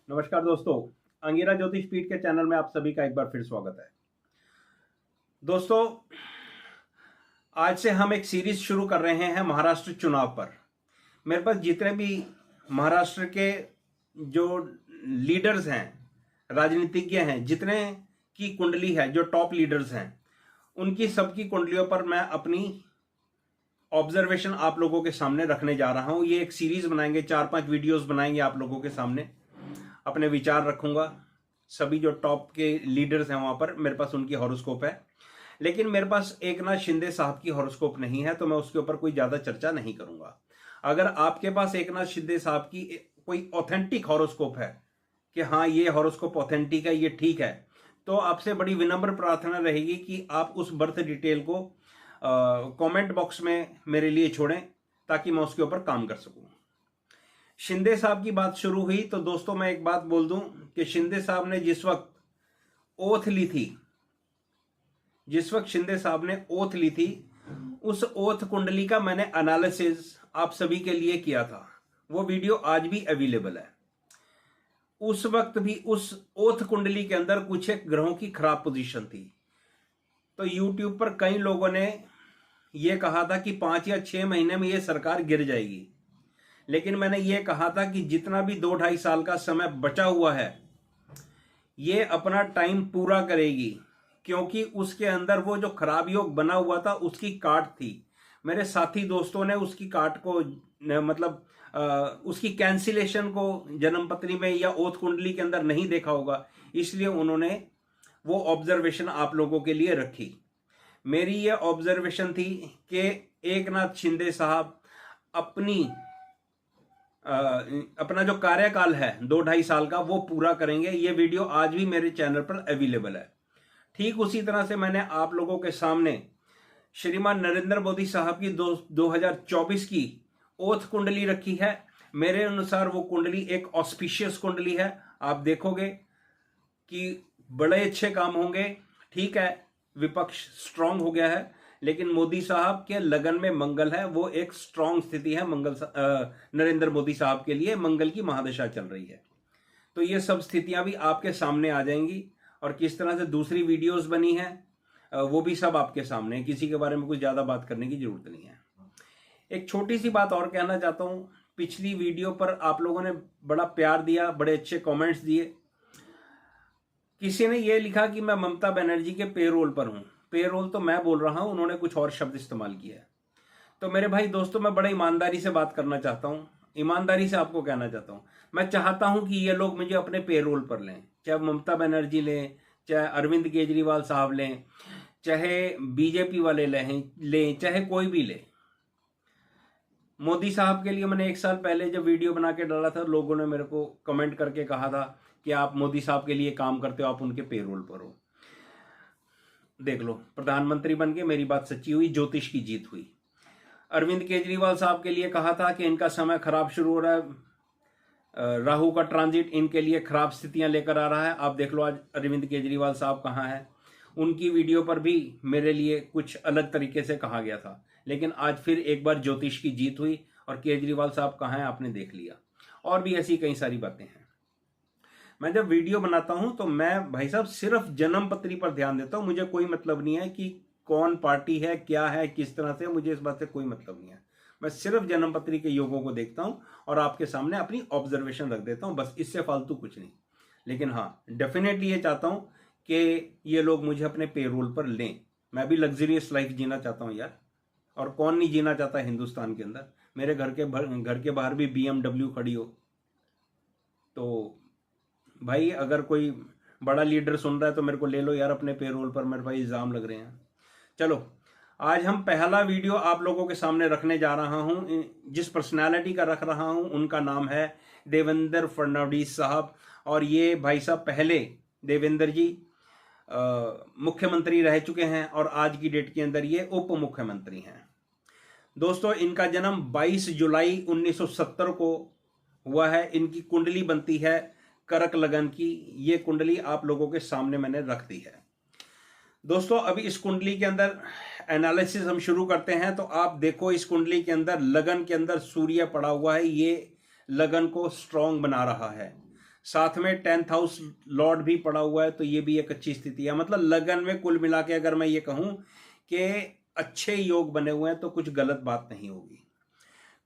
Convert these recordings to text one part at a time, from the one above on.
नमस्कार दोस्तों, अंगिरा ज्योतिष पीठ के चैनल में आप सभी का एक बार फिर स्वागत है। दोस्तों, आज से हम एक सीरीज शुरू कर रहे हैं महाराष्ट्र चुनाव पर। मेरे पास जितने भी महाराष्ट्र के जो लीडर्स हैं, राजनीतिज्ञ हैं, जितने की कुंडली है, जो टॉप लीडर्स हैं, उनकी सबकी कुंडलियों पर मैं अपनी ऑब्जर्वेशन आप लोगों के सामने रखने जा रहा हूं। ये एक सीरीज बनाएंगे, 4-5 वीडियोस बनाएंगे, आप लोगों के सामने अपने विचार रखूंगा। सभी जो टॉप के लीडर्स हैं वहां पर मेरे पास उनकी हॉरोस्कोप है, लेकिन मेरे पास एकनाथ शिंदे साहब की हॉरोस्कोप नहीं है, तो मैं उसके ऊपर कोई ज्यादा चर्चा नहीं करूंगा। अगर आपके पास एकनाथ शिंदे साहब की कोई ऑथेंटिक हॉरोस्कोप है कि हाँ ये हॉरोस्कोप ऑथेंटिक है, ये ठीक है, तो आपसे बड़ी विनम्र प्रार्थना रहेगी कि आप उस बर्थ डिटेल को कमेंट बॉक्स में मेरे लिए छोड़ें, ताकि मैं उसके ऊपर काम कर सकूं। शिंदे साहब की बात शुरू हुई तो दोस्तों मैं एक बात बोल दूं कि शिंदे साहब ने जिस वक्त ओथ ली थी, शिंदे साहब ने ओथ ली थी, उस ओथ कुंडली का मैंने एनालिसिस आप सभी के लिए किया था। वो वीडियो आज भी अवेलेबल है। उस वक्त भी उस ओथ कुंडली के अंदर कुछ एक ग्रहों की खराब पोजीशन थी, तो यूट्यूब पर कई लोगों ने यह कहा था कि 5 या 6 महीने में यह सरकार गिर जाएगी, लेकिन मैंने ये कहा था कि जितना भी 2-2.5 साल का समय बचा हुआ है, ये अपना टाइम पूरा करेगी, क्योंकि उसके अंदर वो जो खराब योग बना हुआ था उसकी काट थी। मेरे साथी दोस्तों ने उसकी काट को मतलब उसकी कैंसिलेशन को जन्मपत्री में या ओथ कुंडली के अंदर नहीं देखा होगा, इसलिए उन्होंने वो ऑब्जर्वेशन आप लोगों के लिए रखी। मेरी ये ऑब्जर्वेशन थी कि एकनाथ शिंदे साहब अपना जो कार्यकाल है 2-2.5 साल का, वो पूरा करेंगे। ये वीडियो आज भी मेरे चैनल पर अवेलेबल है। ठीक उसी तरह से मैंने आप लोगों के सामने श्रीमान नरेंद्र मोदी साहब की 2024 की ओथ कुंडली रखी है। मेरे अनुसार वो कुंडली एक ऑस्पिशियस कुंडली है। आप देखोगे कि बड़े अच्छे काम होंगे। ठीक है, विपक्ष स्ट्रांग हो गया है, लेकिन मोदी साहब के लगन में मंगल है, वो एक स्ट्रांग स्थिति है। नरेंद्र मोदी साहब के लिए मंगल की महादशा चल रही है, तो ये सब स्थितियां भी आपके सामने आ जाएंगी। और किस तरह से दूसरी वीडियोस बनी है वो भी सब आपके सामने है। किसी के बारे में कुछ ज्यादा बात करने की जरूरत नहीं है। एक छोटी सी बात और कहना चाहता हूं। पिछली वीडियो पर आप लोगों ने बड़ा प्यार दिया, बड़े अच्छे कॉमेंट्स दिए। किसी ने यह लिखा कि मैं ममता बनर्जी के पेरोल पर हूं। पेरोल तो मैं बोल रहा हूं, उन्होंने कुछ और शब्द इस्तेमाल किया है। तो मेरे भाई दोस्तों, मैं बड़े ईमानदारी से बात करना चाहता हूं, ईमानदारी से आपको कहना चाहता हूं। मैं चाहता हूं कि ये लोग मुझे अपने पेरोल पर लें, चाहे ममता बनर्जी लें, चाहे अरविंद केजरीवाल साहब लें, चाहे बीजेपी वाले लें, चाहे कोई भी ले। मोदी साहब के लिए मैंने 1 साल पहले जब वीडियो बना के डाला था, लोगों ने मेरे को कमेंट करके कहा था कि आप मोदी साहब के लिए काम करते हो, आप उनके पेरोल पर हो। देख लो, प्रधानमंत्री बन के मेरी बात सच्ची हुई, ज्योतिष की जीत हुई। अरविंद केजरीवाल साहब के लिए कहा था कि इनका समय खराब शुरू हो रहा है, राहु का ट्रांजिट इनके लिए खराब स्थितियां लेकर आ रहा है। आप देख लो आज अरविंद केजरीवाल साहब कहाँ हैं। उनकी वीडियो पर भी मेरे लिए कुछ अलग तरीके से कहा गया था, लेकिन आज फिर एक बार ज्योतिष की जीत हुई और केजरीवाल साहब कहाँ हैं आपने देख लिया। और भी ऐसी कई सारी बातें हैं। मैं जब वीडियो बनाता हूं तो मैं भाई साहब सिर्फ जन्म पत्री पर ध्यान देता हूं। मुझे कोई मतलब नहीं है कि कौन पार्टी है, क्या है, किस तरह से, मुझे इस बात से कोई मतलब नहीं है। मैं सिर्फ जन्म पत्री के योगों को देखता हूं और आपके सामने अपनी ऑब्जर्वेशन रख देता हूं, बस, इससे फालतू कुछ नहीं। लेकिन हाँ, डेफिनेटली ये चाहता हूं कि ये लोग मुझे अपने पेरोल पर लें। मैं भी लग्जरियस लाइफ जीना चाहता हूं यार, और कौन नहीं जीना चाहता हिंदुस्तान के अंदर। मेरे घर के बाहर भी BMW खड़ी हो। तो भाई अगर कोई बड़ा लीडर सुन रहा है तो मेरे को ले लो यार अपने पेरोल पर, मेरे भाई इल्जाम लग रहे हैं। चलो, आज हम पहला वीडियो आप लोगों के सामने रखने जा रहा हूं। जिस पर्सनालिटी का रख रहा हूं उनका नाम है देवेंद्र फडणवीस साहब, और ये भाई साहब पहले देवेंद्र जी मुख्यमंत्री रह चुके हैं और आज की डेट के अंदर ये उप मुख्यमंत्री हैं। दोस्तों, इनका जन्म 22 जुलाई 1970 को हुआ है। इनकी कुंडली बनती है करक लगन की। ये कुंडली आप लोगों के सामने मैंने रख दी है। दोस्तों, अभी इस कुंडली के अंदर एनालिसिस हम शुरू करते हैं। तो आप देखो, इस कुंडली के अंदर लगन के अंदर सूर्य पड़ा हुआ है। ये लगन को स्ट्रांग बना रहा है। साथ में 10th हाउस लॉर्ड भी पड़ा हुआ है, तो ये भी एक अच्छी स्थिति है। मतलब लगन में कुल मिला के अगर मैं ये कहूं कि अच्छे योग बने हुए हैं तो कुछ गलत बात नहीं होगी।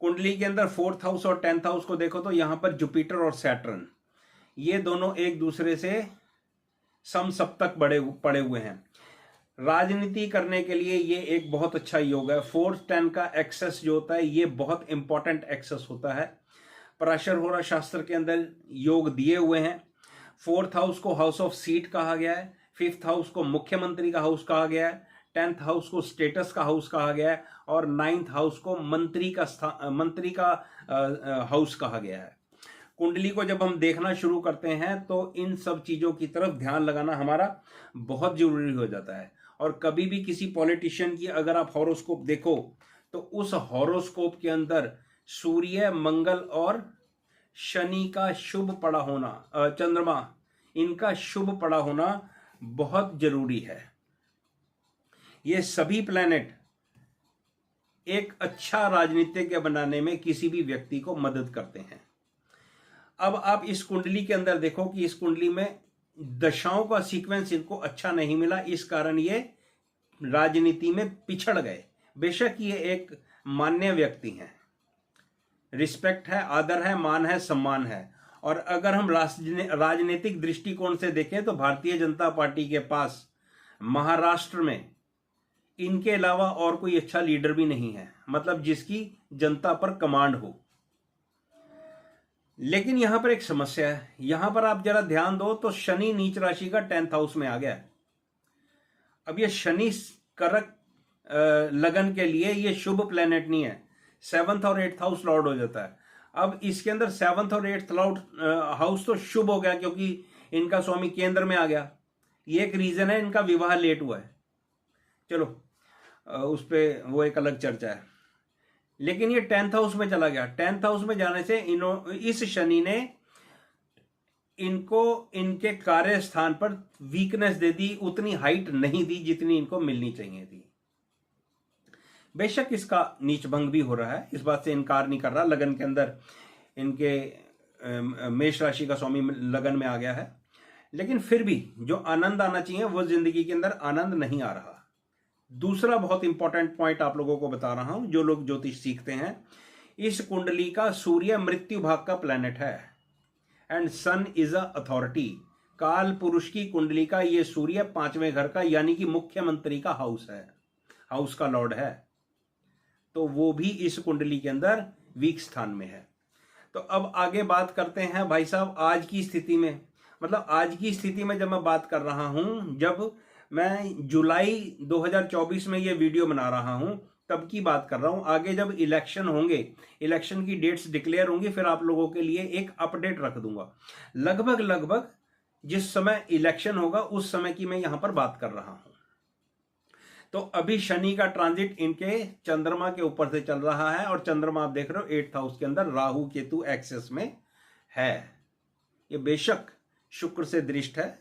कुंडली के अंदर 4th हाउस और 10th हाउस को देखो तो यहां पर जुपिटर और सैटर्न ये दोनों एक दूसरे से समसप्तक पड़े हुए हैं। राजनीति करने के लिए ये एक बहुत अच्छा योग है। 4-10 का एक्सेस जो होता है ये बहुत इंपॉर्टेंट एक्सेस होता है। पराशर होरा शास्त्र के अंदर योग दिए हुए हैं। 4th हाउस को हाउस ऑफ सीट कहा गया है, 5th हाउस को मुख्यमंत्री का हाउस कहा गया है, 10th हाउस को स्टेटस का हाउस कहा गया है और 9th हाउस को मंत्री का हाउस कहा गया है। कुंडली को जब हम देखना शुरू करते हैं तो इन सब चीजों की तरफ ध्यान लगाना हमारा बहुत जरूरी हो जाता है। और कभी भी किसी पॉलिटिशियन की अगर आप हॉरोस्कोप देखो तो उस हॉरोस्कोप के अंदर सूर्य, मंगल और शनि का शुभ पड़ा होना, चंद्रमा, इनका शुभ पड़ा होना बहुत जरूरी है। ये सभी प्लैनेट एक अच्छा राजनीतिज्ञ बनाने में किसी भी व्यक्ति को मदद करते हैं। अब आप इस कुंडली के अंदर देखो कि इस कुंडली में दशाओं का सीक्वेंस इनको अच्छा नहीं मिला, इस कारण ये राजनीति में पिछड़ गए। बेशक ये एक मान्य व्यक्ति हैं, रिस्पेक्ट है, आदर है, मान है, सम्मान है। और अगर हम राजनीतिक दृष्टिकोण से देखें तो भारतीय जनता पार्टी के पास महाराष्ट्र में इनके अलावा और कोई अच्छा लीडर भी नहीं है, मतलब जिसकी जनता पर कमांड हो। लेकिन यहां पर एक समस्या है। यहां पर आप जरा ध्यान दो तो शनि नीच राशि का 10th हाउस में आ गया है। अब ये शनि करक लगन के लिए ये शुभ प्लेनेट नहीं है, 7th और 8th हाउस लॉर्ड हो जाता है। अब इसके अंदर 7th और 8th लॉर्ड हाउस तो शुभ हो गया क्योंकि इनका स्वामी केंद्र में आ गया। ये एक रीजन है इनका विवाह लेट हुआ है, चलो उस पर वो एक अलग चर्चा है। लेकिन ये 10th हाउस में चला गया। 10th हाउस में जाने से इस शनि ने इनको इनके कार्य स्थान पर वीकनेस दे दी, उतनी हाइट नहीं दी जितनी इनको मिलनी चाहिए थी। बेशक इसका नीच भंग भी हो रहा है, इस बात से इनकार नहीं कर रहा। लगन के अंदर इनके मेष राशि का स्वामी लगन में आ गया है, लेकिन फिर भी जो आनंद आना चाहिए वो जिंदगी के अंदर आनंद नहीं आ रहा। दूसरा बहुत इंपॉर्टेंट पॉइंट आप लोगों को बता रहा हूं, जो लोग ज्योतिष सीखते हैं, इस कुंडली का सूर्य मृत्यु भाग का प्लैनेट है and sun is a authority. काल पुरुष की कुंडली का ये सूर्य 5वें घर का यानी कि मुख्यमंत्री का हाउस है, हाउस का लॉर्ड है, तो वो भी इस कुंडली के अंदर वीक स्थान में है। तो अब आगे बात करते हैं भाई साहब आज की स्थिति में। मतलब आज की स्थिति में जब मैं बात कर रहा हूं, जब मैं जुलाई 2024 में ये वीडियो बना रहा हूं तब की बात कर रहा हूं। आगे जब इलेक्शन होंगे, इलेक्शन की डेट्स डिक्लेयर होंगी, फिर आप लोगों के लिए एक अपडेट रख दूंगा। लगभग जिस समय इलेक्शन होगा उस समय की मैं यहां पर बात कर रहा हूं। तो अभी शनि का ट्रांजिट इनके चंद्रमा के ऊपर से चल रहा है और चंद्रमा आप देख रहे हो 8th हाउस के अंदर राहु केतु एक्सेस में है। ये बेशक शुक्र से दृष्ट है,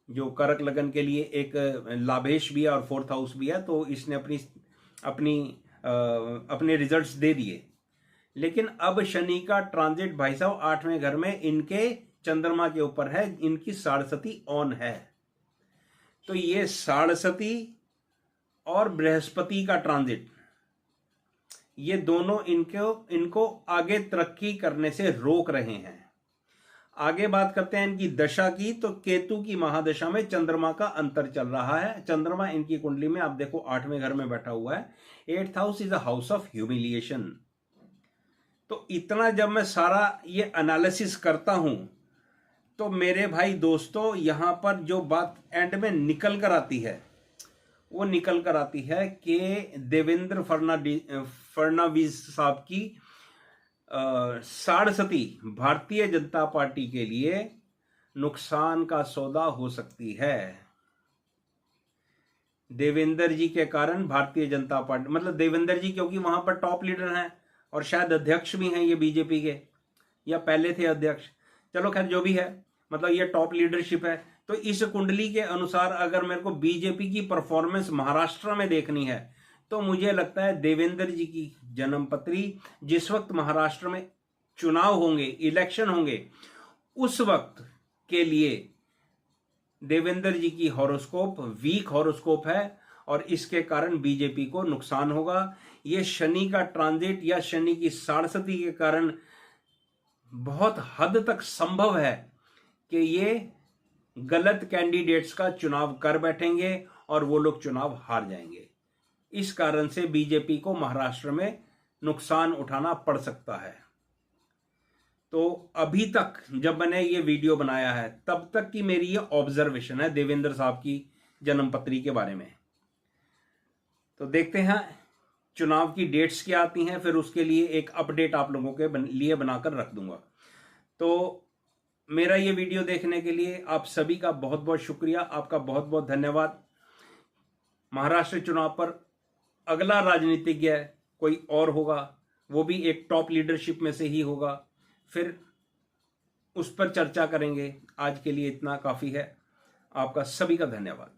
जो करक लगन के लिए एक लाभेश भी है और 4th हाउस भी है, तो इसने अपने रिजल्ट्स दे दिए। लेकिन अब शनि का ट्रांजिट भाई साहब 8वें घर में इनके चंद्रमा के ऊपर है, इनकी साढ़सती ऑन है। तो ये साढ़सती और बृहस्पति का ट्रांजिट, ये दोनों इनको आगे तरक्की करने से रोक रहे हैं। आगे बात करते हैं इनकी दशा की, तो केतु की महादशा में चंद्रमा का अंतर चल रहा है। चंद्रमा इनकी कुंडली में आप देखो 8वें घर में बैठा हुआ है। 8th house is a house of humiliation. तो इतना जब मैं सारा ये एनालिसिस करता हूं तो मेरे भाई दोस्तों यहां पर जो बात एंड में निकल कर आती है वो निकल कर आती है कि देवेंद्र फडणवीस साहब की साढ़सती भारतीय जनता पार्टी के लिए नुकसान का सौदा हो सकती है। देवेंद्र जी के कारण भारतीय जनता पार्टी, मतलब देवेंद्र जी क्योंकि वहां पर टॉप लीडर हैं और शायद अध्यक्ष भी हैं ये बीजेपी के, या पहले थे अध्यक्ष, चलो खैर जो भी है, मतलब ये टॉप लीडरशिप है। तो इस कुंडली के अनुसार अगर मेरे को बीजेपी की परफॉर्मेंस महाराष्ट्र में देखनी है तो मुझे लगता है देवेंद्र जी की जन्मपत्री जिस वक्त महाराष्ट्र में चुनाव होंगे, इलेक्शन होंगे, उस वक्त के लिए देवेंद्र जी की हॉरोस्कोप वीक हॉरोस्कोप है और इसके कारण बीजेपी को नुकसान होगा। ये शनि का ट्रांजिट या शनि की साढ़सती के कारण बहुत हद तक संभव है कि ये गलत कैंडिडेट्स का चुनाव कर बैठेंगे और वो लोग चुनाव हार जाएंगे। इस कारण से बीजेपी को महाराष्ट्र में नुकसान उठाना पड़ सकता है। तो अभी तक जब मैंने ये वीडियो बनाया है तब तक की मेरी ये ऑब्जर्वेशन है देवेंद्र साहब की जन्मपत्री के बारे में। तो देखते हैं चुनाव की डेट्स क्या आती हैं, फिर उसके लिए एक अपडेट आप लोगों के लिए बनाकर रख दूंगा। तो मेरा ये वीडियो देखने के लिए आप सभी का बहुत बहुत शुक्रिया, आपका बहुत बहुत धन्यवाद। महाराष्ट्र चुनाव पर अगला राजनीतिज्ञ कोई और होगा, वो भी एक टॉप लीडरशिप में से ही होगा, फिर उस पर चर्चा करेंगे। आज के लिए इतना काफ़ी है। आपका सभी का धन्यवाद।